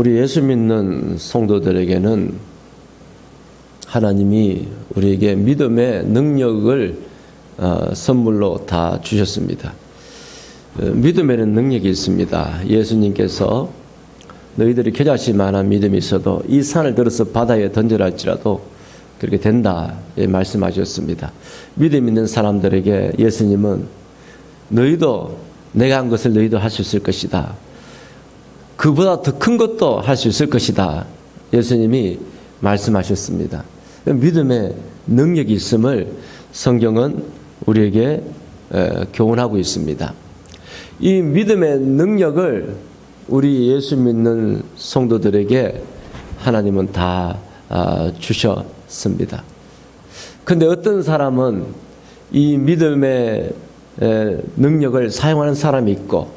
우리 예수 믿는 성도들에게는 하나님이 우리에게 믿음의 능력을 선물로 다 주셨습니다. 믿음에는 능력이 있습니다. 예수님께서 너희들이 겨자씨 만한 믿음이 있어도 이 산을 들어서 바다에 던져라 할지라도 그렇게 된다 말씀하셨습니다. 믿음 있는 사람들에게 예수님은 너희도 내가 한 것을 너희도 할 수 있을 것이다. 그보다 더 큰 것도 할 수 있을 것이다. 예수님이 말씀하셨습니다. 믿음의 능력이 있음을 성경은 우리에게 교훈하고 있습니다. 이 믿음의 능력을 우리 예수 믿는 성도들에게 하나님은 다 주셨습니다. 그런데 어떤 사람은 이 믿음의 능력을 사용하는 사람이 있고,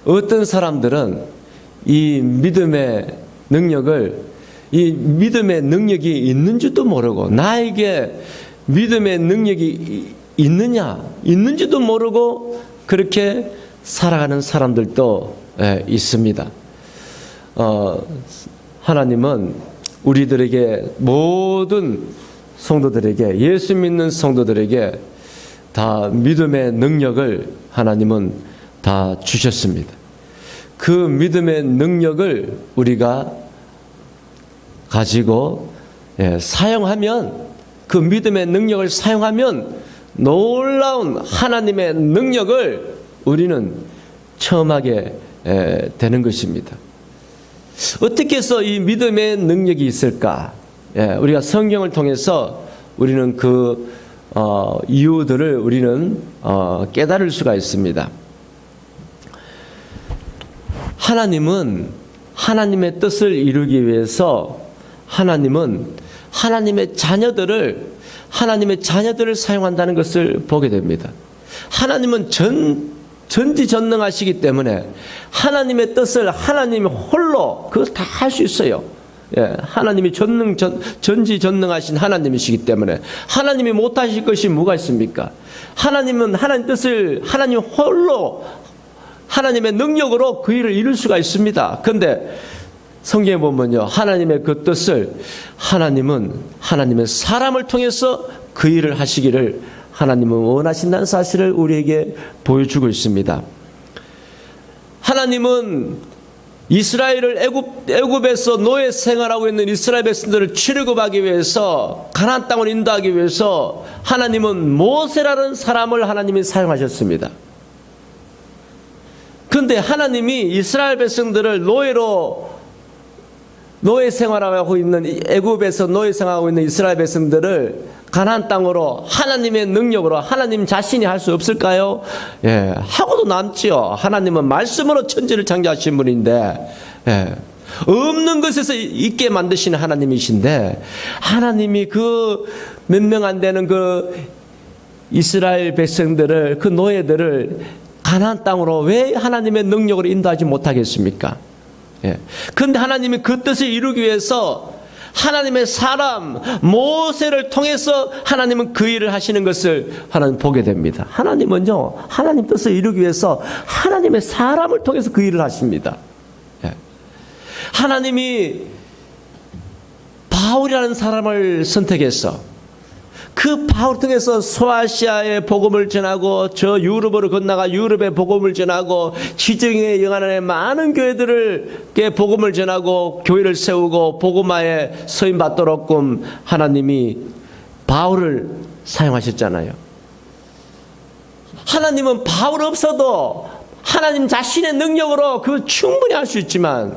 어떤 사람들은 이 믿음의 능력이 있는지도 모르고, 나에게 믿음의 능력이 있는지도 모르고 그렇게 살아가는 사람들도 있습니다. 하나님은 우리들에게, 모든 성도들에게, 예수 믿는 성도들에게 다 믿음의 능력을 하나님은 다 주셨습니다. 그 믿음의 능력을 우리가 가지고 사용하면, 그 믿음의 능력을 사용하면 놀라운 하나님의 능력을 우리는 체험하게 되는 것입니다. 어떻게 해서 이 믿음의 능력이 있을까? 우리가 성경을 통해서 우리는 그 이유들을 우리는 깨달을 수가 있습니다. 하나님은 하나님의 뜻을 이루기 위해서 하나님은 하나님의 자녀들을 사용한다는 것을 보게 됩니다. 하나님은 전지전능하시기 때문에 하나님의 뜻을 하나님이 홀로 그걸 다 할 수 있어요. 하나님이 전지전능하신 하나님이시기 때문에 하나님이 못하실 것이 뭐가 있습니까? 하나님은 하나님 뜻을 하나님 홀로 하나님의 능력으로 그 일을 이룰 수가 있습니다. 그런데 성경에 보면요, 하나님의 그 뜻을 하나님은 하나님의 사람을 통해서 그 일을 하시기를 하나님은 원하신다는 사실을 우리에게 보여주고 있습니다. 하나님은 이스라엘을 애굽에서 노예 생활하고 있는 이스라엘 백성들을 출애굽하기 위해서, 가나안 땅을 인도하기 위해서 하나님은 모세라는 사람을 하나님이 사용하셨습니다. 그런데 하나님이 이스라엘 백성들을 노예 생활하고 있는, 애굽에서 노예 생활하고 있는 이스라엘 백성들을 가나안 땅으로 하나님의 능력으로 하나님 자신이 할 수 없을까요? 하고도 남지요. 하나님은 말씀으로 천지를 창조하신 분인데, 없는 것에서 있게 만드시는 하나님이신데, 하나님이 그 몇 명 안 되는 그 이스라엘 백성들을, 그 노예들을 가나안 땅으로 왜 하나님의 능력으로 인도하지 못하겠습니까? 그런데 하나님이 그 뜻을 이루기 위해서 하나님의 사람 모세를 통해서 하나님은 그 일을 하시는 것을 하나님 보게 됩니다. 하나님은요, 하나님 뜻을 이루기 위해서 하나님의 사람을 통해서 그 일을 하십니다. 하나님이 바울이라는 사람을 선택해서 그 바울을 통해서 소아시아에 복음을 전하고, 저 유럽으로 건너가 유럽에 복음을 전하고, 지정에 영하는 많은 교회들에게 복음을 전하고 교회를 세우고 복음화에 서임 받도록끔 하나님이 바울을 사용하셨잖아요. 하나님은 바울 없어도 하나님 자신의 능력으로 그 충분히 할 수 있지만,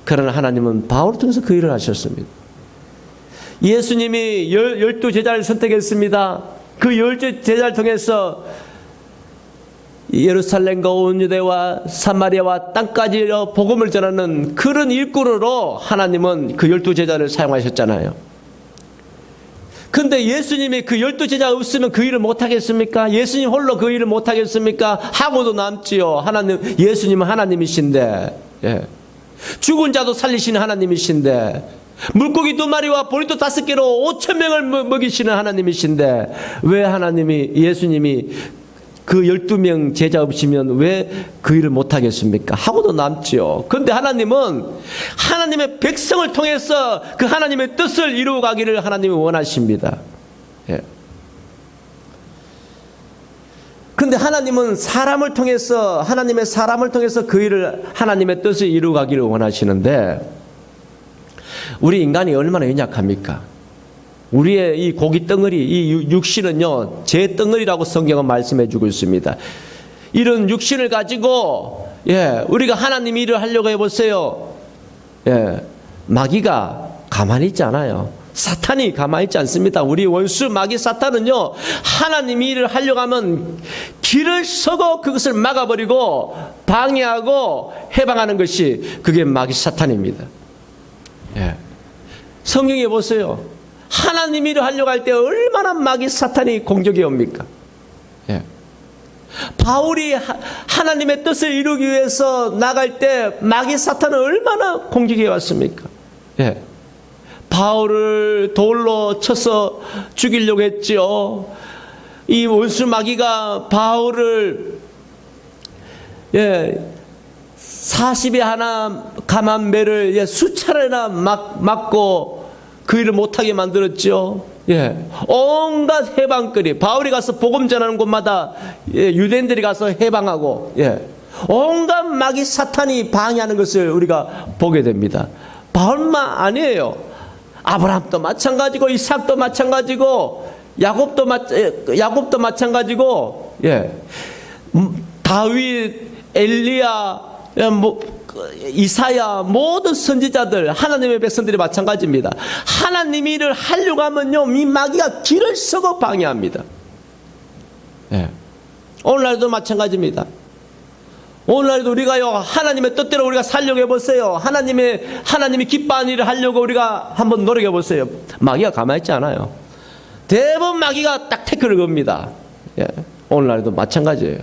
그러나 하나님은 바울을 통해서 그 일을 하셨습니다. 예수님이 12제자를 선택했습니다. 그 12제자를 통해서 예루살렘과 온 유대와 사마리아와 땅까지로 복음을 전하는 그런 일꾼으로 하나님은 그 12제자를 사용하셨잖아요. 그런데 예수님이 그 12제자 없으면 그 일을 못하겠습니까? 예수님 홀로 그 일을 못하겠습니까? 하고도 남지요. 예수님은 하나님이신데, 죽은 자도 살리시는 하나님이신데, 물고기 2마리와 보리도 5개로 5,000명을 먹이시는 하나님이신데, 왜 예수님이 그 12명 제자 없으면 왜 그 일을 못하겠습니까? 하고도 남지요. 그런데 하나님은 하나님의 백성을 통해서 그 하나님의 뜻을 이루어가기를 하나님이 원하십니다. 예. 그런데 하나님은 사람을 통해서, 하나님의 사람을 통해서 그 일을, 하나님의 뜻을 이루어가기를 원하시는데, 우리 인간이 얼마나 연약합니까? 우리의 이 고기 덩어리, 이 육신은요, 제 덩어리라고 성경은 말씀해 주고 있습니다. 이런 육신을 가지고, 우리가 하나님 일을 하려고 해보세요. 마귀가 가만히 있지 않아요. 사탄이 가만히 있지 않습니다. 우리 원수 마귀 사탄은요, 하나님 일을 하려고 하면 길을 서고 그것을 막아버리고 방해하고 해방하는 것이 그게 마귀 사탄입니다. 성경에 보세요. 하나님 일을 하려고 할 때 얼마나 마귀 사탄이 공격해 옵니까? 바울이 하나님의 뜻을 이루기 위해서 나갈 때 마귀 사탄은 얼마나 공격해 왔습니까? 바울을 돌로 쳐서 죽이려고 했지요. 이 원수 마귀가 바울을 40에 하나 감한 매를 수차례나 맞고 그 일을 못하게 만들었죠. 온갖 해방거리, 바울이 가서 복음 전하는 곳마다 유대인들이 가서 해방하고 온갖 마귀 사탄이 방해하는 것을 우리가 보게 됩니다. 바울만 아니에요. 아브라함도 마찬가지고, 이삭도 마찬가지고, 야곱도 마찬가지고, 다윗, 엘리야, 이사야, 모든 선지자들, 하나님의 백성들이 마찬가지입니다. 하나님 일을 하려고 하면요, 이 마귀가 길을 서고 방해합니다. 오늘날도 마찬가지입니다. 오늘날도 우리가요, 하나님의 뜻대로 우리가 살려고 해보세요. 하나님이 기뻐하는 일을 하려고 우리가 한번 노력해 보세요. 마귀가 가만히 있지 않아요. 대부분 마귀가 딱 태클을 겁니다. 오늘날도 마찬가지예요.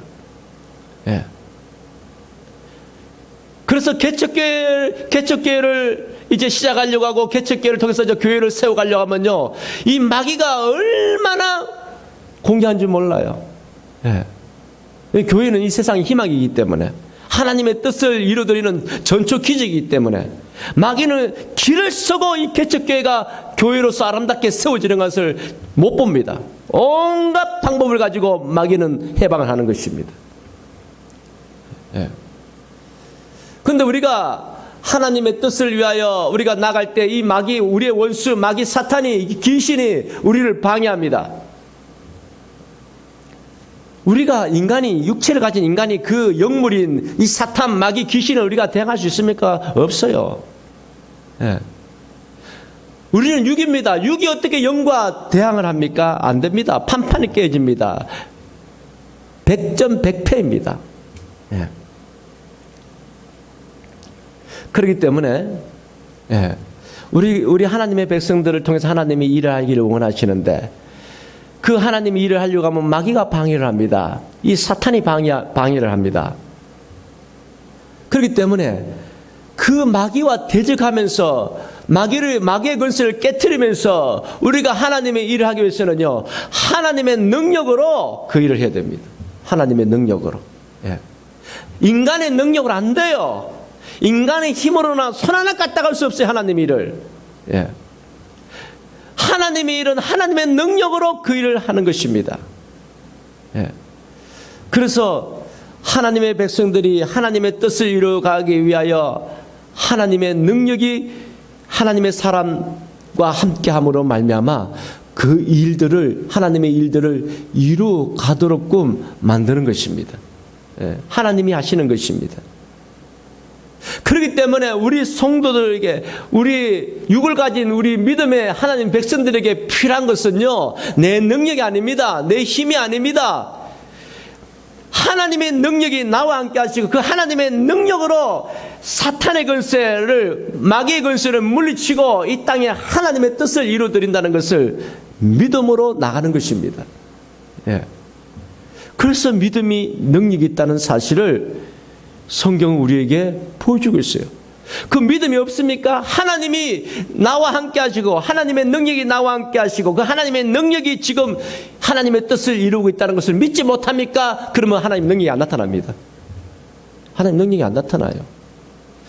그래서 개척교회를 이제 시작하려고 하고, 개척교회를 통해서 이제 교회를 세워가려고 하면요, 이 마귀가 얼마나 공개한 줄 몰라요. 교회는 이 세상의 희망이기 때문에, 하나님의 뜻을 이루어드리는 전초 기적이기 때문에, 마귀는 길을 서고 이 개척교회가 교회로서 아름답게 세워지는 것을 못 봅니다. 온갖 방법을 가지고 마귀는 해방을 하는 것입니다. 그런데 우리가 하나님의 뜻을 위하여 우리가 나갈 때 이 마귀, 우리의 원수 마귀 사탄이, 귀신이 우리를 방해합니다. 우리가 인간이, 육체를 가진 인간이 그 영물인 이 사탄, 마귀, 귀신을 우리가 대항할 수 있습니까? 없어요. 우리는 육입니다. 육이 어떻게 영과 대항을 합니까? 안 됩니다. 판판이 깨집니다. 100점 100패입니다. 그렇기 때문에 우리 하나님의 백성들을 통해서 하나님이 일을 하기를 원하시는데, 그 하나님이 일을 하려고 하면 마귀가 방해를 합니다. 이 사탄이 방해를 합니다. 그렇기 때문에 그 마귀와 대적하면서 마귀의 권세를 깨트리면서 우리가 하나님의 일을 하기 위해서는요, 하나님의 능력으로 그 일을 해야 됩니다. 하나님의 능력으로. 인간의 능력으로 안 돼요. 인간의 힘으로나 손 하나 까딱할 수 없어요. 하나님의 일을. 하나님의 일은 하나님의 능력으로 그 일을 하는 것입니다. 그래서 하나님의 백성들이 하나님의 뜻을 이루어가기 위하여 하나님의 능력이 하나님의 사람과 함께함으로 말미암아 그 일들을, 하나님의 일들을 이루어가도록끔 만드는 것입니다. 하나님이 하시는 것입니다. 그렇기 때문에 우리 성도들에게, 우리 육을 가진 우리 믿음의 하나님 백성들에게 필요한 것은요, 내 능력이 아닙니다. 내 힘이 아닙니다. 하나님의 능력이 나와 함께 하시고, 그 하나님의 능력으로 사탄의 권세를, 마귀의 권세를 물리치고 이 땅에 하나님의 뜻을 이루어드린다는 것을 믿음으로 나가는 것입니다. 그래서 믿음이 능력이 있다는 사실을 성경은 우리에게 보여주고 있어요. 그 믿음이 없습니까? 하나님이 나와 함께 하시고 하나님의 능력이 나와 함께 하시고 그 하나님의 능력이 지금 하나님의 뜻을 이루고 있다는 것을 믿지 못합니까? 그러면 하나님 능력이 안 나타납니다. 하나님 능력이 안 나타나요.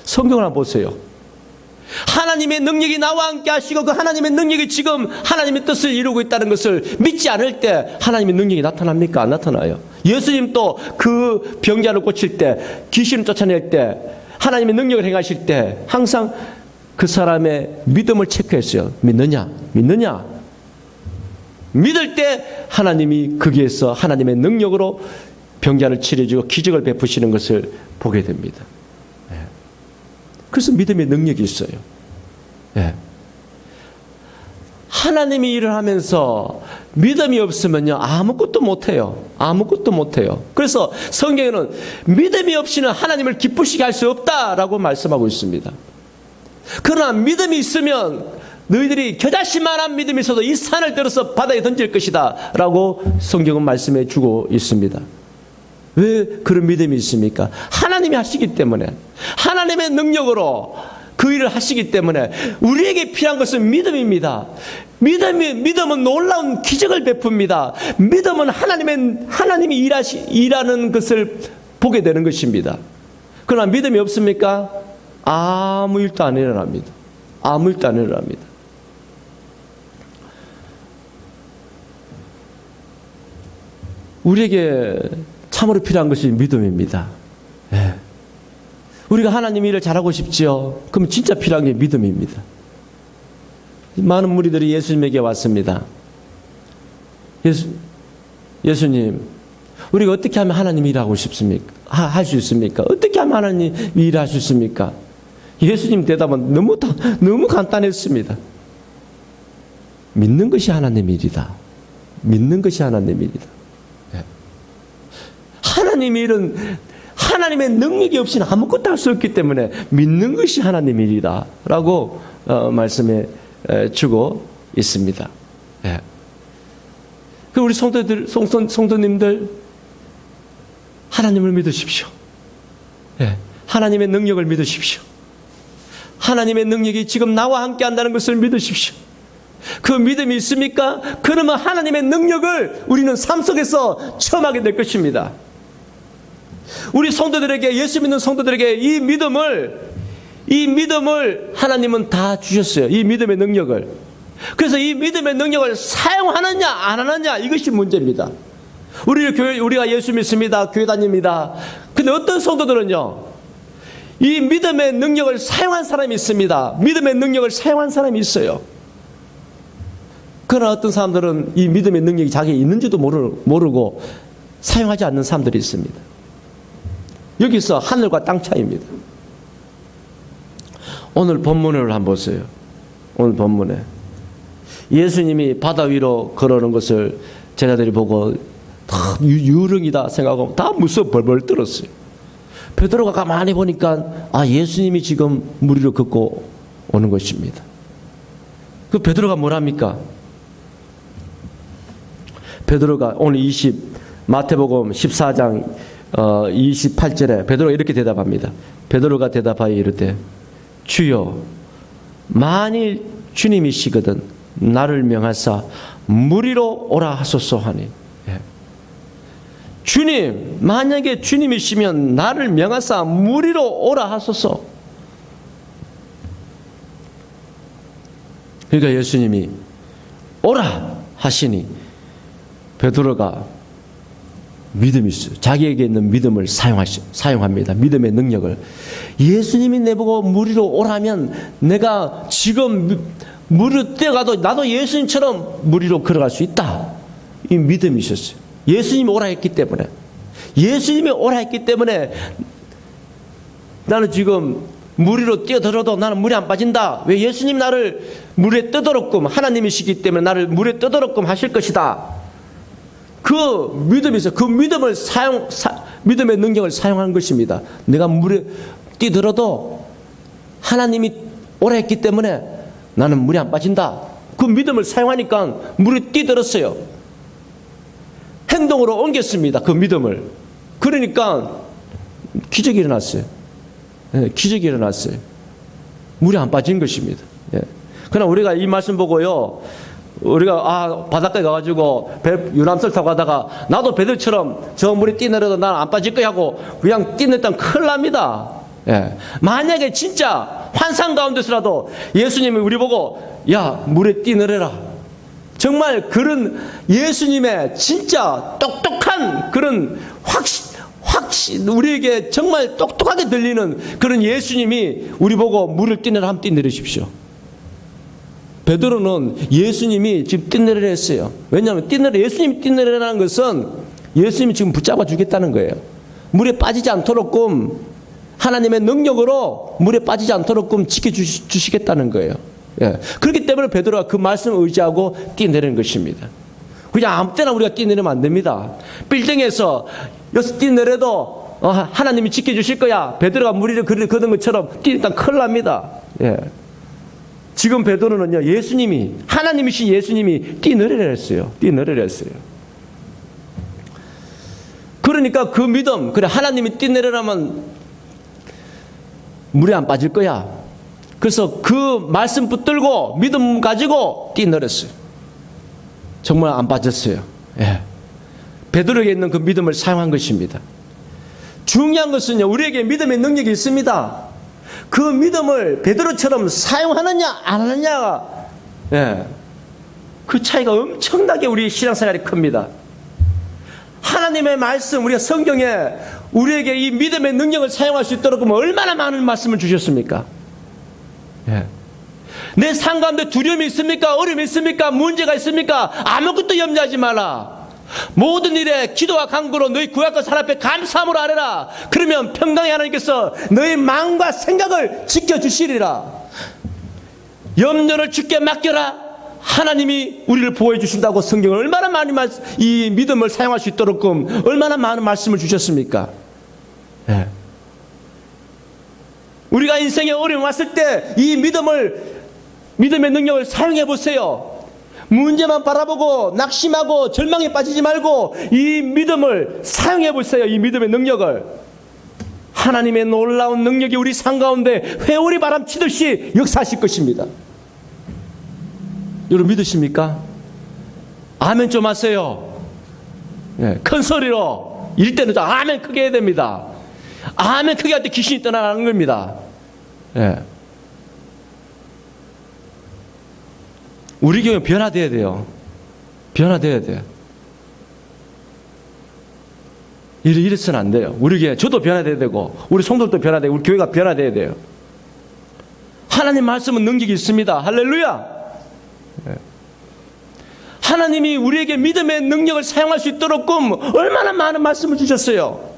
성경을 한번 보세요. 하나님의 능력이 나와 함께 하시고 그 하나님의 능력이 지금 하나님의 뜻을 이루고 있다는 것을 믿지 않을 때 하나님의 능력이 나타납니까? 안 나타나요. 예수님도 그 병자를 고칠 때, 귀신을 쫓아낼 때, 하나님의 능력을 행하실 때 항상 그 사람의 믿음을 체크했어요. 믿느냐? 믿느냐? 믿을 때 하나님이 거기에서 하나님의 능력으로 병자를 치료해주고 기적을 베푸시는 것을 보게 됩니다. 그래서 믿음의 능력이 있어요. 하나님이 일을 하면서 믿음이 없으면요 아무것도 못해요. 아무것도 못해요. 그래서 성경에는 믿음이 없이는 하나님을 기쁘시게 할 수 없다라고 말씀하고 있습니다. 그러나 믿음이 있으면 너희들이 겨자씨만한 믿음이 있어도 이 산을 들어서 바다에 던질 것이다 라고 성경은 말씀해 주고 있습니다. 왜 그런 믿음이 있습니까? 하나님이 하시기 때문에, 하나님의 능력으로 그 일을 하시기 때문에 우리에게 필요한 것은 믿음입니다. 믿음은 놀라운 기적을 베풉니다. 믿음은 하나님이 일하는 것을 보게 되는 것입니다. 그러나 믿음이 없습니까? 아무 일도 안 일어납니다. 아무 일도 안 일어납니다. 우리에게 참으로 필요한 것이 믿음입니다. 우리가 하나님 일을 잘하고 싶지요? 그럼 진짜 필요한 게 믿음입니다. 많은 무리들이 예수님에게 왔습니다. 예수님, 우리가 어떻게 하면 하나님 일하고 싶습니까? 할 수 있습니까? 어떻게 하면 하나님 일할 수 있습니까? 예수님 대답은 너무 간단했습니다. 믿는 것이 하나님 일이다. 믿는 것이 하나님 일이다. 하나님 일은 하나님의 능력이 없이는 아무것도 할 수 없기 때문에 믿는 것이 하나님 일이다 라고 말씀해 주고 있습니다. 그 우리 성도님들 하나님을 믿으십시오. 하나님의 능력을 믿으십시오. 하나님의 능력이 지금 나와 함께 한다는 것을 믿으십시오. 그 믿음이 있습니까? 그러면 하나님의 능력을 우리는 삶 속에서 체험하게 될 것입니다. 우리 성도들에게, 예수 믿는 성도들에게 이 믿음을 하나님은 다 주셨어요. 이 믿음의 능력을. 그래서 이 믿음의 능력을 사용하느냐 안 하느냐 이것이 문제입니다. 우리가 예수 믿습니다. 교회 다닙니다. 근데 어떤 성도들은요, 이 믿음의 능력을 사용한 사람이 있습니다. 믿음의 능력을 사용한 사람이 있어요. 그러나 어떤 사람들은 이 믿음의 능력이 자기에 있는지도 모르고 사용하지 않는 사람들이 있습니다. 여기서 하늘과 땅 차이입니다. 오늘 본문을 한번 보세요. 오늘 본문에 예수님이 바다 위로 걸어오는 것을 제자들이 보고 유령이다 생각하고 다 무서워 벌벌 떨었어요. 베드로가 가만히 보니까 예수님이 지금 물 위로 걷고 오는 것입니다. 그 베드로가 뭐랍니까? 베드로가 오늘 마태복음 14장 28절에 베드로가 이렇게 대답합니다. 베드로가 대답하여 이르되 주여 만일 주님이시거든 나를 명하사 물 위로 오라 하소서 하니. 주님, 만약에 주님이시면 나를 명하사 물 위로 오라 하소서. 그러니까 예수님이 오라 하시니 베드로가 믿음이 있어요. 자기에게 있는 믿음을 사용합니다. 믿음의 능력을. 예수님이 내보고 물 위로 오라면 내가 지금 물을 뛰어가도 나도 예수님처럼 물 위로 걸어갈 수 있다. 이 믿음이 있었어요. 예수님이 오라 했기 때문에. 예수님이 오라 했기 때문에 나는 지금 물 위로 뛰어들어도 나는 물에 안 빠진다. 왜? 예수님 나를 물에 떠들었금 하나님이시기 때문에 나를 물에 떠들었금 하실 것이다. 그 믿음이 있어요. 그 믿음의 능력을 사용하는 것입니다. 내가 물에 뛰들어도 하나님이 오라 했기 때문에 나는 물에 안 빠진다. 그 믿음을 사용하니까 물에 뛰들었어요. 행동으로 옮겼습니다. 그 믿음을. 그러니까 기적이 일어났어요. 기적이 일어났어요. 물이 안 빠진 것입니다. 예. 그러나 우리가 이 말씀 보고요, 우리가 바닷가에 가가지고 유람선 타고 가다가 나도 베드로처럼 저 물에 뛰내려도 난 안 빠질 거야 하고 그냥 뛰내렸다면 큰일 납니다. 예. 만약에 진짜 환상 가운데서라도 예수님이 우리 보고 야 물에 뛰내려라, 정말 그런 예수님의 진짜 똑똑한 그런 우리에게 정말 똑똑하게 들리는 그런 예수님이 우리 보고 물을 뛰내라 하면 뛰내리십시오. 베드로는 예수님이 지금 뛰내리라 했어요. 왜냐하면 예수님이 뛰내리라는 것은 예수님이 지금 붙잡아 주겠다는 거예요. 물에 빠지지 않도록끔 하나님의 능력으로 물에 빠지지 않도록끔 지켜주시겠다는 거예요. 예. 그렇기 때문에 베드로가 그 말씀을 의지하고 뛰내리는 것입니다. 그냥 아무 때나 우리가 뛰내리면 안 됩니다. 빌딩에서 여기서 뛰내려도 하나님이 지켜주실 거야. 베드로가 물 위를 걷은 것처럼 뛰니까 큰일 납니다. 예. 지금 베드로는요, 예수님이, 하나님이신 예수님이 뛰내리라 했어요. 뛰내리라 했어요. 그러니까 그 믿음, 그래, 하나님이 뛰내리라면 물에 안 빠질 거야. 그래서 그 말씀 붙들고 믿음 가지고 뛰내렸어요. 정말 안 빠졌어요. 예. 베드로에게 있는 그 믿음을 사용한 것입니다. 중요한 것은요, 우리에게 믿음의 능력이 있습니다. 그 믿음을 베드로처럼 사용하느냐 안 하느냐가, 예, 그 차이가 엄청나게 우리 신앙생활이 큽니다. 하나님의 말씀, 우리가 성경에 우리에게 이 믿음의 능력을 사용할 수 있도록 하면 얼마나 많은 말씀을 주셨습니까? 예. 내 삶 가운데 두려움이 있습니까? 어려움이 있습니까? 문제가 있습니까? 아무것도 염려하지 마라. 모든 일에 기도와 간구로 너희 구약과 산 앞에 감사함으로 아뢰라. 그러면 평강의 하나님께서 너희 마음과 생각을 지켜주시리라. 염려를 주께 맡겨라. 하나님이 우리를 보호해 주신다고 성경을 얼마나 많이 이 믿음을 사용할 수 있도록 얼마나 많은 말씀을 주셨습니까? 네. 우리가 인생에 어려움 왔을 때 이 믿음의 능력을 사용해 보세요. 문제만 바라보고 낙심하고 절망에 빠지지 말고 이 믿음을 사용해 보세요. 이 믿음의 능력을. 하나님의 놀라운 능력이 우리 삶 가운데 회오리 바람 치듯이 역사하실 것입니다. 여러분 믿으십니까? 아멘 좀 하세요. 네, 큰 소리로. 이럴 때는 아멘 크게 해야 됩니다. 아멘 크게 할 때 귀신이 떠나가는 겁니다. 네. 우리 교회 변화돼야 돼요. 변화돼야 돼요. 이래서는 안 돼요. 우리 교회, 저도 변화돼야 되고, 우리 성도들도 변화돼야 되고, 우리 교회가 변화돼야 돼요. 하나님 말씀은 능력이 있습니다. 할렐루야! 하나님이 우리에게 믿음의 능력을 사용할 수 있도록 얼마나 많은 말씀을 주셨어요.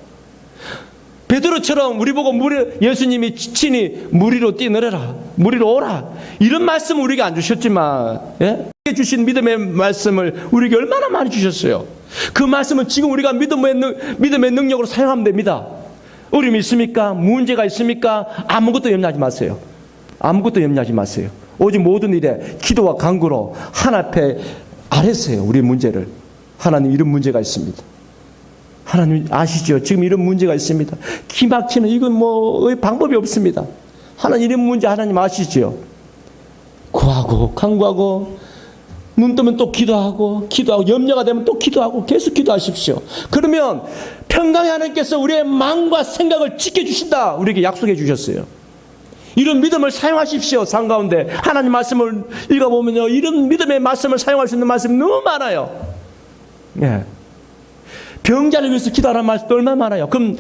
베드로처럼 우리 보고 예수님이 친히 물 위로 뛰내려라, 물 위로 오라, 이런 말씀을 우리에게 안 주셨지만, 예? 주신 믿음의 말씀을 우리에게 얼마나 많이 주셨어요. 그 말씀은 지금 우리가 믿음의 능력으로 사용하면 됩니다. 어려움이 있습니까? 문제가 있습니까? 아무것도 염려하지 마세요. 아무것도 염려하지 마세요. 오직 모든 일에 기도와 간구로 하나님 앞에 아뢰세요. 우리의 문제를. 하나님, 이런 문제가 있습니다. 하나님 아시죠? 지금 이런 문제가 있습니다. 기막히는, 이건 방법이 없습니다. 하나님, 이런 문제 하나님 아시죠? 구하고 간구하고 눈 뜨면 또 기도하고 염려가 되면 또 기도하고 계속 기도하십시오. 그러면 평강의 하나님께서 우리의 마음과 생각을 지켜주신다, 우리에게 약속해 주셨어요. 이런 믿음을 사용하십시오. 삶 가운데 하나님 말씀을 읽어보면요, 이런 믿음의 말씀을 사용할 수 있는 말씀이 너무 많아요. 예. 병자를 위해서 기도하라는 말씀도 얼마나 많아요. 그럼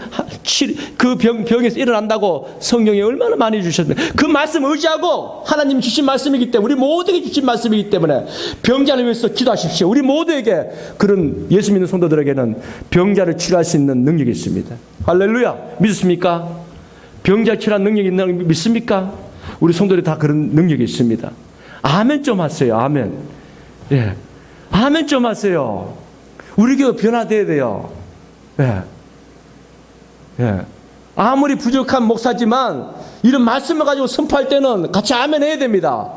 그 병에서 일어난다고 성경에 얼마나 많이 주셨는데, 그 말씀 의지하고 하나님 주신 말씀이기 때문에, 우리 모두에게 주신 말씀이기 때문에 병자를 위해서 기도하십시오. 우리 모두에게, 그런 예수 믿는 성도들에게는 병자를 치료할 수 있는 능력이 있습니다. 할렐루야! 믿으십니까? 병자를 치료할 능력이 있는 거 믿습니까? 우리 성도들이 다 그런 능력이 있습니다. 아멘 좀 하세요. 아멘. 예. 아멘 좀 하세요. 우리 교회 변화돼야 돼요. 예. 예. 아무리 부족한 목사지만 이런 말씀을 가지고 선포할 때는 같이 아멘 해야 됩니다.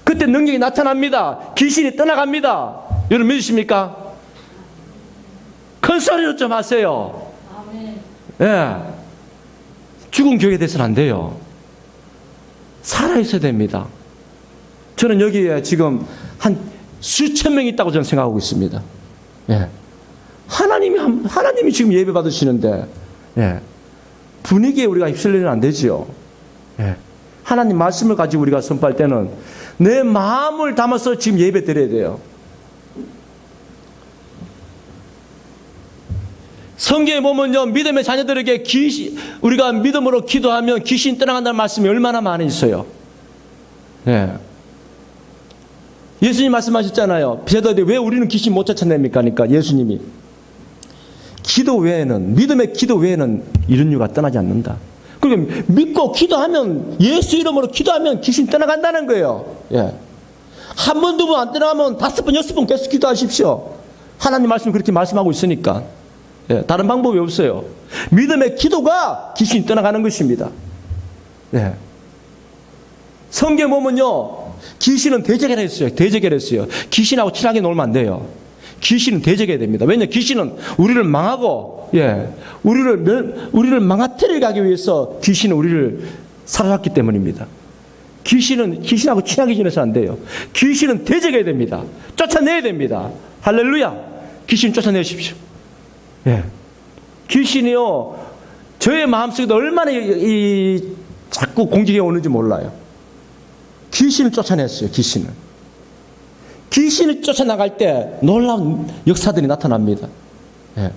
그때 능력이 나타납니다. 귀신이 떠나갑니다. 여러분 믿으십니까? 큰 소리로 좀 하세요. 아멘. 예. 죽은 교회에 대해서는 안 돼요. 살아있어야 됩니다. 저는 여기에 지금 한 수천 명이 있다고 저는 생각하고 있습니다. 예. 하나님이 지금 예배 받으시는데, 예. 분위기에 우리가 휩쓸리면 안 되지요. 예. 하나님 말씀을 가지고 우리가 선포할 때는 내 마음을 담아서 지금 예배 드려야 돼요. 성경에 보면요, 믿음의 자녀들에게 우리가 믿음으로 기도하면 귀신 떠나간다는 말씀이 얼마나 많이 있어요. 예. 예수님 말씀하셨잖아요. 베드로에게 왜 우리는 귀신 못 쫓아냅니까? 그러니까 예수님이 기도 외에는, 믿음의 기도 외에는 이런 이유가 떠나지 않는다. 그러니까 믿고 기도하면, 예수 이름으로 기도하면 귀신 떠나간다는 거예요. 예. 한 번, 두 번 안 떠나가면 5번, 6번 계속 기도하십시오. 하나님 말씀 그렇게 말씀하고 있으니까. 예. 다른 방법이 없어요. 믿음의 기도가 귀신이 떠나가는 것입니다. 예. 성경에 보면요, 귀신은 대적을 했어요. 대적을 했어요. 귀신하고 친하게 놀면 안 돼요. 귀신은 대적해야 됩니다. 왜냐하면 귀신은 우리를 망하고, 예, 우리를 망가뜨리게 하기 위해서 귀신은 우리를 사랑했기 때문입니다. 귀신하고 친하게 지내서 안 돼요. 귀신은 대적해야 됩니다. 쫓아내야 됩니다. 할렐루야. 귀신 쫓아내십시오. 예. 귀신이요, 저의 마음속에도 얼마나 자꾸 공격해 오는지 몰라요. 귀신을 쫓아냈어요. 귀신을 쫓아나갈 때 놀라운 역사들이 나타납니다. 예.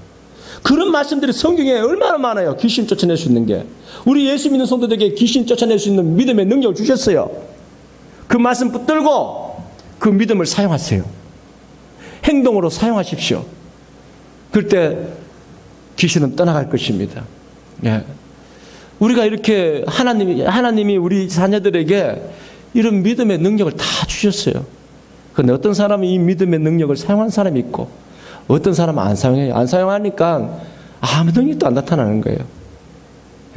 그런 말씀들이 성경에 얼마나 많아요. 귀신 쫓아낼 수 있는 게. 우리 예수 믿는 성도들에게 귀신 쫓아낼 수 있는 믿음의 능력을 주셨어요. 그 말씀 붙들고 그 믿음을 사용하세요. 행동으로 사용하십시오. 그럴 때 귀신은 떠나갈 것입니다. 예. 우리가 이렇게 하나님이 우리 자녀들에게 이런 믿음의 능력을 다 주셨어요. 그런데 어떤 사람은 이 믿음의 능력을 사용하는 사람이 있고 어떤 사람은 안 사용해요. 안 사용하니까 아무 능력도 안 나타나는 거예요.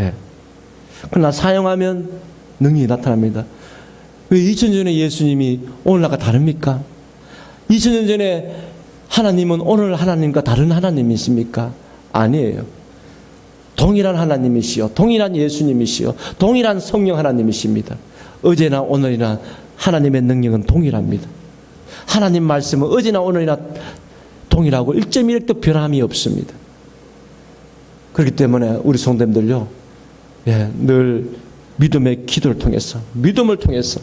예. 그러나 사용하면 능력이 나타납니다. 왜 2000년 전에 예수님이 오늘날과 다릅니까? 2000년 전에 하나님은 오늘 하나님과 다른 하나님이십니까? 아니에요. 동일한 하나님이시요, 동일한 예수님이시요, 동일한 성령 하나님이십니다. 어제나 오늘이나 하나님의 능력은 동일합니다. 하나님 말씀은 어제나 오늘이나 동일하고 1.1도 변함이 없습니다. 그렇기 때문에 우리 성도님들요, 예, 늘 믿음의 기도를 통해서, 믿음을 통해서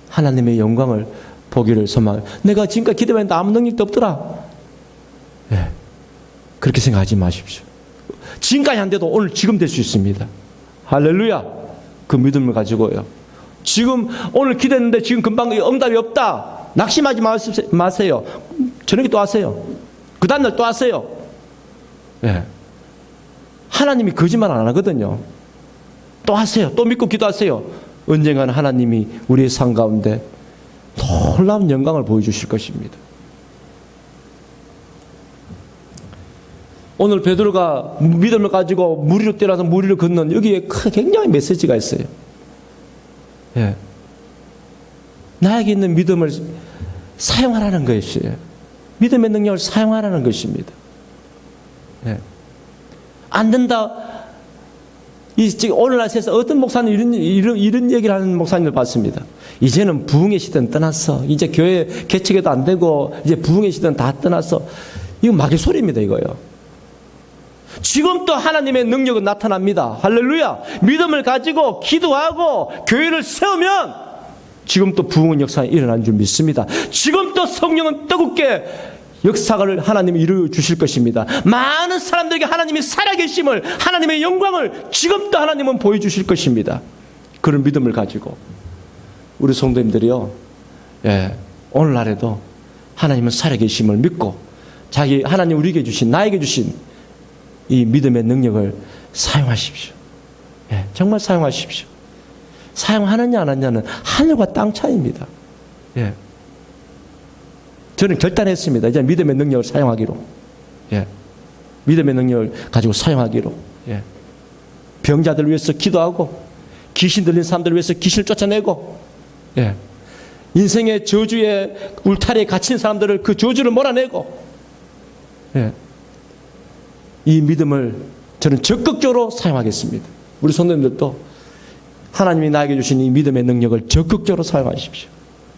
하나님의 영광을 보기를 소망해요. 내가 지금까지 기도했는데 아무 능력도 없더라. 예, 그렇게 생각하지 마십시오. 지금까지 안 돼도 오늘 지금 될 수 있습니다. 할렐루야. 그 믿음을 가지고요. 지금 오늘 기도했는데 지금 금방 응답이 없다. 낙심하지 마세요. 저녁에 또 하세요. 그 다음날 또 하세요. 예. 하나님이 거짓말 안 하거든요. 또 하세요. 또 믿고 기도하세요. 언젠가는 하나님이 우리의 삶 가운데 놀라운 영광을 보여주실 것입니다. 오늘 베드로가 믿음을 가지고 물 위로 뛰어나서 물 위를 걷는 여기에 굉장히 메시지가 있어요. 예. 나에게 있는 믿음을 사용하라는 것이에요. 믿음의 능력을 사용하라는 것입니다. 예. 안 된다. 오늘날 세상 어떤 목사님 이런 얘기를 하는 목사님을 봤습니다. 이제는 부흥의 시대는 떠났어. 이제 교회 개척에도 안 되고 이제 부흥의 시대는 다 떠났어. 이거 마귀 소리입니다, 이거요. 지금 또 하나님의 능력은 나타납니다. 할렐루야. 믿음을 가지고 기도하고 교회를 세우면 지금 또 부흥의 역사가 일어나는 줄 믿습니다. 지금 또 성령은 뜨겁게 역사를 하나님이 이루어 주실 것입니다. 많은 사람들에게 하나님이 살아계심을, 하나님의 영광을 지금 또 하나님은 보여주실 것입니다. 그런 믿음을 가지고 우리 성도님들이요, 예, 오늘날에도 하나님은 살아계심을 믿고 하나님 우리에게 주신, 나에게 주신 이 믿음의 능력을 사용하십시오. 예, 정말 사용하십시오. 사용하느냐 안 하느냐는 하늘과 땅 차이입니다. 예. 저는 결단했습니다. 이제 믿음의 능력을 사용하기로. 예. 믿음의 능력을 가지고 사용하기로. 예. 병자들 위해서 기도하고, 귀신 들린 사람들을 위해서 귀신을 쫓아내고, 예. 인생의 저주의 울타리에 갇힌 사람들을 그 저주를 몰아내고, 예. 이 믿음을 저는 적극적으로 사용하겠습니다. 우리 성도님들도 하나님이 나에게 주신 이 믿음의 능력을 적극적으로 사용하십시오.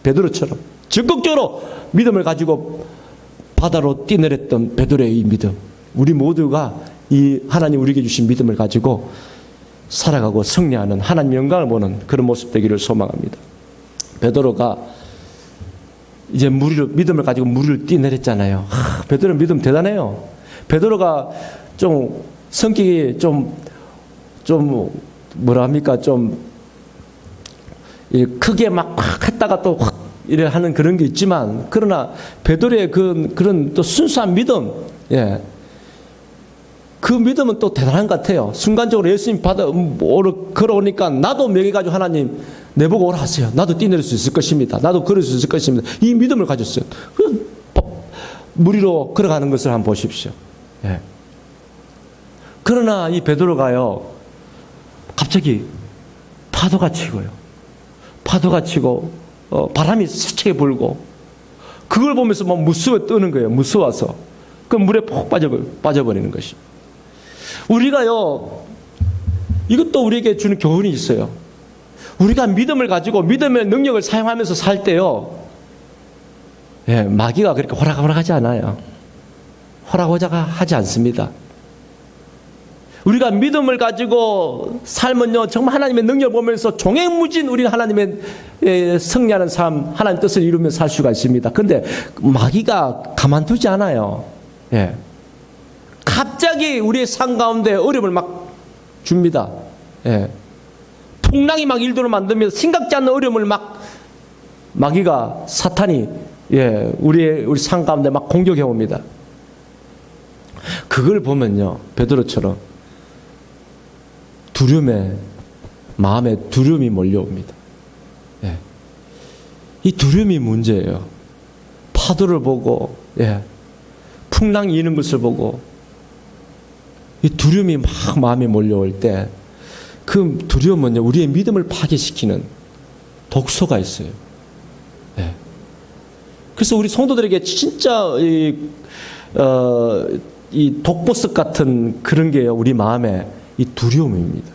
베드로처럼 적극적으로 믿음을 가지고 바다로 뛰내렸던 베드로의 이 믿음, 우리 모두가 이 하나님 우리에게 주신 믿음을 가지고 살아가고 승리하는 하나님 영광을 보는 그런 모습 되기를 소망합니다. 베드로가 이제 믿음을 가지고 물을 뛰내렸잖아요. 베드로 믿음 대단해요. 베드로가 좀 성격이 좀 뭐라 합니까? 좀 크게 막 확 했다가 또 확 이래 하는 그런 게 있지만, 그러나 베드로의 그런 또 순수한 믿음, 예. 그 믿음은 또 대단한 것 같아요. 순간적으로 예수님 걸어오니까 나도 명예가지고 하나님 내보고 오라 하세요. 나도 뛰내릴 수 있을 것입니다. 나도 걸을 수 있을 것입니다. 이 믿음을 가졌어요. 물 위로 걸어가는 것을 한번 보십시오. 예. 그러나 이 베드로가요, 갑자기 파도가 치고요. 파도가 치고 바람이 세차게 불고, 그걸 보면서 막 무서워 떠는 거예요. 무서워서. 그 물에 푹 빠져버리는 것입니다. 우리가요, 이것도 우리에게 주는 교훈이 있어요. 우리가 믿음을 가지고 믿음의 능력을 사용하면서 살 때요, 예, 마귀가 그렇게 호락호락하지 않아요. 호락호락하지 않습니다. 우리가 믿음을 가지고 살면요, 정말 하나님의 능력을 보면서 종횡무진 우리 하나님의 승리하는 삶, 하나님 뜻을 이루며 살 수가 있습니다. 그런데 마귀가 가만두지 않아요. 예. 갑자기 우리의 삶 가운데 어려움을 막 줍니다. 예. 풍랑이 막 일도를 만들면서 생각지 않는 어려움을 막 마귀가, 사탄이, 예, 우리 삶 가운데 막 공격해 옵니다. 그걸 보면요, 베드로처럼 마음에 두려움이 몰려옵니다. 예. 이 두려움이 문제예요. 파도를 보고, 예, 풍랑이 이는 것을 보고, 이 두려움이 막 마음에 몰려올 때, 그 두려움은요, 우리의 믿음을 파괴시키는 독소가 있어요. 예. 그래서 우리 성도들에게 진짜 이 독보석 같은 그런 게요, 우리 마음에 이 두려움입니다.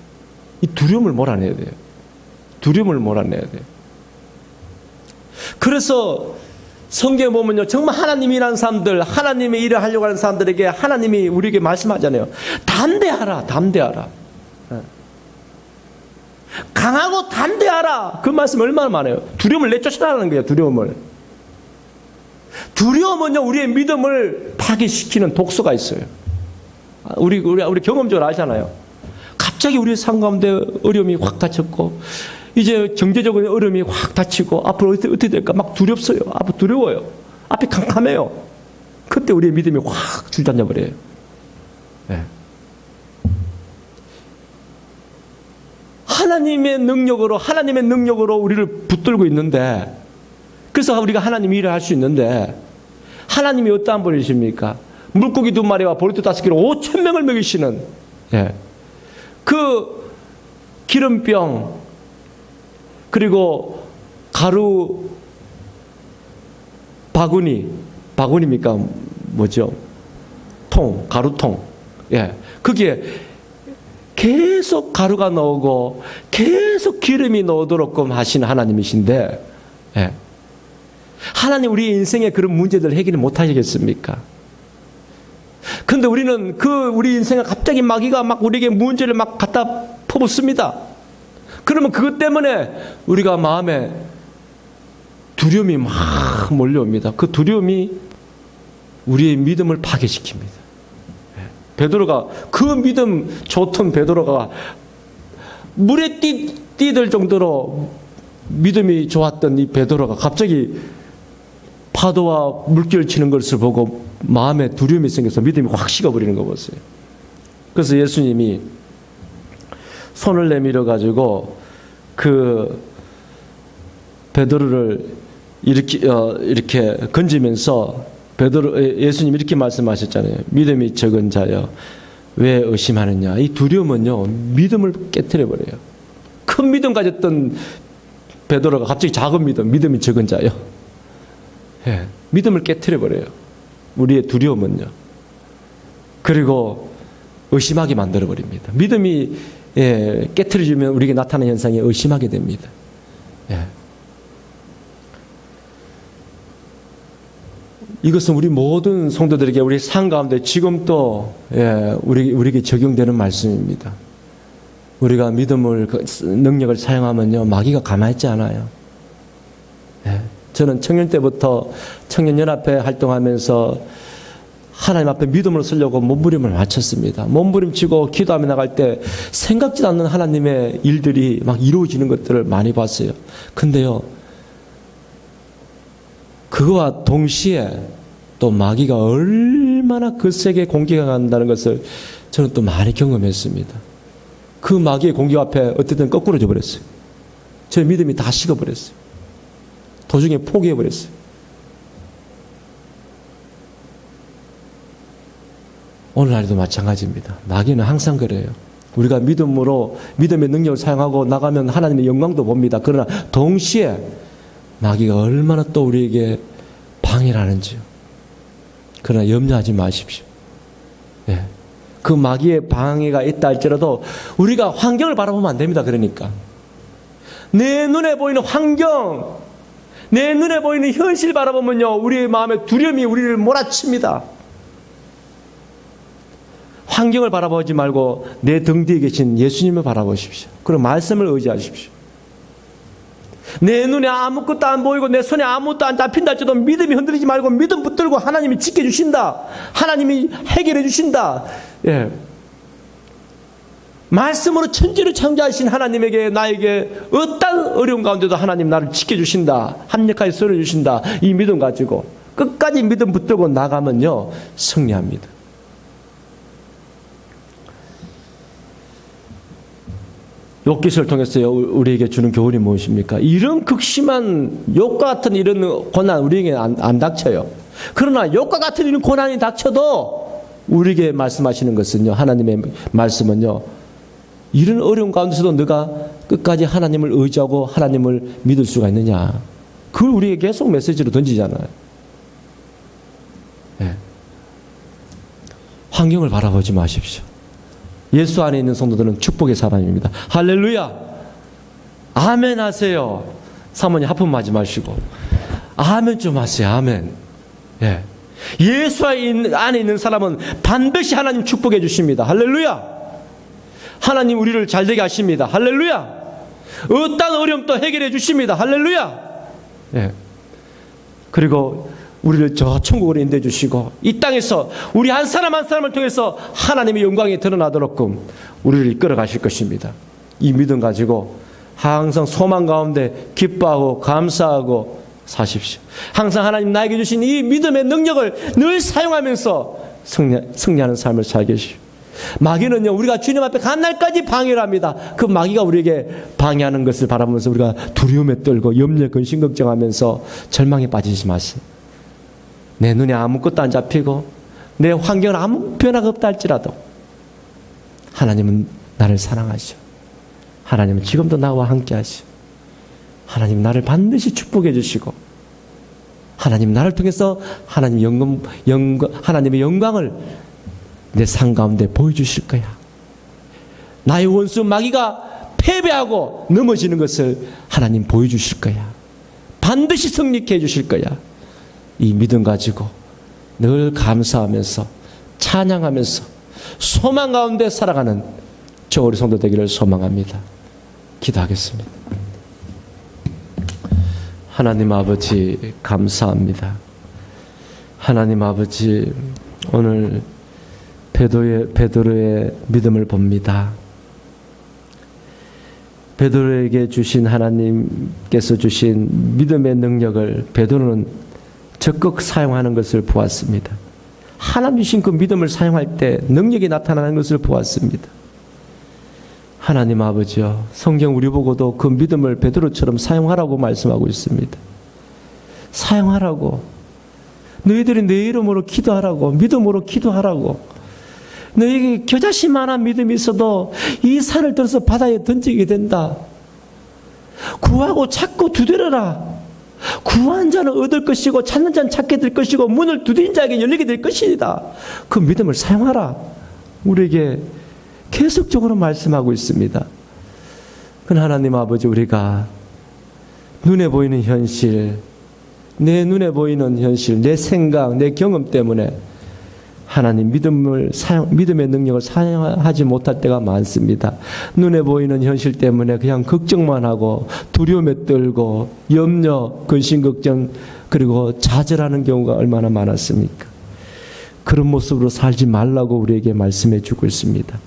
이 두려움을 몰아내야 돼요. 두려움을 몰아내야 돼요. 그래서 성경에 보면요, 정말 하나님이라는 사람들, 하나님의 일을 하려고 하는 사람들에게 하나님이 우리에게 말씀하잖아요. 담대하라, 담대하라. 강하고 담대하라. 그 말씀 얼마나 많아요. 두려움을 내쫓으라는 거예요. 두려움은요, 우리의 믿음을 파괴시키는 독소가 있어요. 우리 경험적으로 알잖아요. 갑자기 우리의 삶 가운데 어려움이 확 닥쳤고, 이제 경제적인 어려움이 확 닥치고, 앞으로 어떻게 될까 막 두렵어요. 앞으로 두려워요. 앞이 캄캄해요. 그때 우리의 믿음이 확 줄잠져 버려요. 네. 하나님의 능력으로 우리를 붙들고 있는데, 그래서 우리가 하나님 일을 할 수 있는데, 하나님이 어떠한 분이십니까? 물고기 2마리와 보리떡 5개로 5,000명을 먹이시는, 예, 그 기름병, 그리고 가루 바구니입니까? 뭐죠? 가루통. 예, 거기에 계속 가루가 나오고 계속 기름이 나오도록끔 하신 하나님이신데, 예, 하나님 우리 인생의 그런 문제들 해결을 못 하시겠습니까? 근데 우리는 우리 인생에 갑자기 마귀가 막 우리에게 문제를 막 갖다 퍼붓습니다. 그러면 그것 때문에 우리가 마음에 두려움이 막 몰려옵니다. 그 두려움이 우리의 믿음을 파괴시킵니다. 베드로가, 그 믿음 좋던 베드로가 물에 뛰들 정도로 믿음이 좋았던 이 베드로가 갑자기 파도와 물결을 치는 것을 보고 마음에 두려움이 생겨서 믿음이 확 식어버리는 거 보세요. 그래서 예수님이 손을 내밀어 가지고 그 베드로를 이렇게 건지면서 예수님 이렇게 말씀하셨잖아요. 믿음이 적은 자여 왜 의심하느냐. 이 두려움은요, 믿음을 깨트려 버려요. 큰 믿음 가졌던 베드로가 갑자기 작은 믿음이 적은 자여. 예, 믿음을 깨트려 버려요. 우리의 두려움은요. 그리고 의심하게 만들어 버립니다. 믿음이 깨트려주면 우리에게 나타나는 현상에 의심하게 됩니다. 예. 이것은 우리 모든 성도들에게 우리 삶 가운데 지금 또 우리에게 적용되는 말씀입니다. 우리가 믿음을 능력을 사용하면요 마귀가 가만히 있지 않아요. 예. 저는 청년 때부터 청년연합회 활동하면서 하나님 앞에 믿음을 쓰려고 몸부림을 마쳤습니다. 몸부림치고 기도하며 나갈 때 생각지도 않는 하나님의 일들이 막 이루어지는 것들을 많이 봤어요. 근데요 그거와 동시에 또 마귀가 얼마나 거세게 공격한다는 것을 저는 또 많이 경험했습니다. 그 마귀의 공격 앞에 어쨌든 거꾸로 져버렸어요. 제 믿음이 다 식어버렸어요. 도중에 포기해버렸어요. 오늘날에도 마찬가지입니다. 마귀는 항상 그래요. 우리가 믿음의 능력을 사용하고 나가면 하나님의 영광도 봅니다. 그러나 동시에 마귀가 얼마나 또 우리에게 방해를 하는지요. 그러나 염려하지 마십시오. 네. 그 마귀의 방해가 있다 할지라도 우리가 환경을 바라보면 안 됩니다. 그러니까 내 눈에 보이는 환경, 내 눈에 보이는 현실 바라보면요 우리의 마음에 두려움이 우리를 몰아칩니다. 환경을 바라보지 말고 내 등 뒤에 계신 예수님을 바라보십시오. 그리고 말씀을 의지하십시오. 내 눈에 아무것도 안 보이고 내 손에 아무것도 안 잡힌다 할지라도 믿음이 흔들리지 말고 믿음 붙들고 하나님이 지켜주신다. 하나님이 해결해 주신다. 예. 말씀으로 천지를 창조하신 하나님에게 나에게 어떤 어려운 가운데도 하나님 나를 지켜주신다. 합력하여 썰어주신다. 이 믿음 가지고 끝까지 믿음 붙들고 나가면요 승리합니다. 욥기서를 통해서 우리에게 주는 교훈이 무엇입니까? 이런 극심한 욥과 같은 이런 고난 우리에게 안 닥쳐요. 그러나 욥과 같은 이런 고난이 닥쳐도 우리에게 말씀하시는 것은요, 하나님의 말씀은요, 이런 어려운 가운데서도 너가 끝까지 하나님을 의지하고 하나님을 믿을 수가 있느냐. 그걸 우리에게 계속 메시지로 던지잖아요. 네. 환경을 바라보지 마십시오. 예수 안에 있는 성도들은 축복의 사람입니다. 할렐루야! 아멘 하세요. 사모님 하품하지 마시고. 아멘 좀 하세요. 아멘. 예. 예수 안에 있는 사람은 반드시 하나님 축복해 주십니다. 할렐루야! 하나님 우리를 잘되게 하십니다. 할렐루야! 어떤 어려움도 해결해 주십니다. 할렐루야! 예. 그리고 우리를 저 천국으로 인도해 주시고 이 땅에서 우리 한 사람 한 사람을 통해서 하나님의 영광이 드러나도록끔 우리를 이끌어 가실 것입니다. 이 믿음 가지고 항상 소망 가운데 기뻐하고 감사하고 사십시오. 항상 하나님 나에게 주신 이 믿음의 능력을 늘 사용하면서 승리하는 삶을 살게 해주십시오. 마귀는요 우리가 주님 앞에 간 날까지 방해를 합니다. 그 마귀가 우리에게 방해하는 것을 바라보면서 우리가 두려움에 떨고 염려 근심 걱정하면서 절망에 빠지지 마세요. 내 눈에 아무것도 안 잡히고 내 환경은 아무 변화가 없다 할지라도 하나님은 나를 사랑하시오. 하나님은 지금도 나와 함께 하시오. 하나님 나를 반드시 축복해 주시고 하나님 나를 통해서 하나님의 영광을 내 삶 가운데 보여주실 거야. 나의 원수 마귀가 패배하고 넘어지는 것을 하나님 보여주실 거야. 반드시 승리케 해주실 거야. 이 믿음 가지고 늘 감사하면서 찬양하면서 소망 가운데 살아가는 저 우리 성도 되기를 소망합니다. 기도하겠습니다. 하나님 아버지 감사합니다. 하나님 아버지 오늘 베드로의 믿음을 봅니다. 베드로에게 주신 하나님께서 주신 믿음의 능력을 베드로는 적극 사용하는 것을 보았습니다. 하나님 주신 그 믿음을 사용할 때 능력이 나타나는 것을 보았습니다. 하나님 아버지요, 성경 우리 보고도 그 믿음을 베드로처럼 사용하라고 말씀하고 있습니다. 사용하라고. 너희들이 내 이름으로 기도하라고. 믿음으로 기도하라고. 너희에게 겨자씨만한 믿음이 있어도 이 산을 들어서 바다에 던지게 된다. 구하고 찾고 두드려라. 구한 자는 얻을 것이고 찾는 자는 찾게 될 것이고 문을 두드린 자에게 열리게 될 것이다. 그 믿음을 사용하라. 우리에게 계속적으로 말씀하고 있습니다. 그러나 하나님 아버지, 우리가 눈에 보이는 현실, 내 눈에 보이는 현실, 내 생각, 내 경험 때문에 하나님 믿음의 능력을 사용하지 못할 때가 많습니다. 눈에 보이는 현실 때문에 그냥 걱정만 하고 두려움에 떨고 염려, 근심 걱정, 그리고 좌절하는 경우가 얼마나 많았습니까? 그런 모습으로 살지 말라고 우리에게 말씀해 주고 있습니다.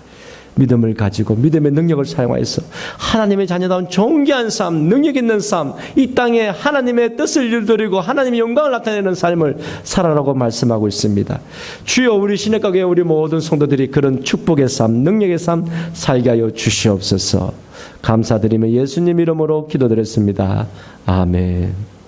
믿음을 가지고 믿음의 능력을 사용해서 하나님의 자녀다운 존귀한 삶, 능력 있는 삶, 이 땅에 하나님의 뜻을 이루려고 하나님의 영광을 나타내는 삶을 살아라고 말씀하고 있습니다. 주여, 우리 시내가게 우리 모든 성도들이 그런 축복의 삶, 능력의 삶 살게 하여 주시옵소서. 감사드리며 예수님 이름으로 기도드렸습니다. 아멘.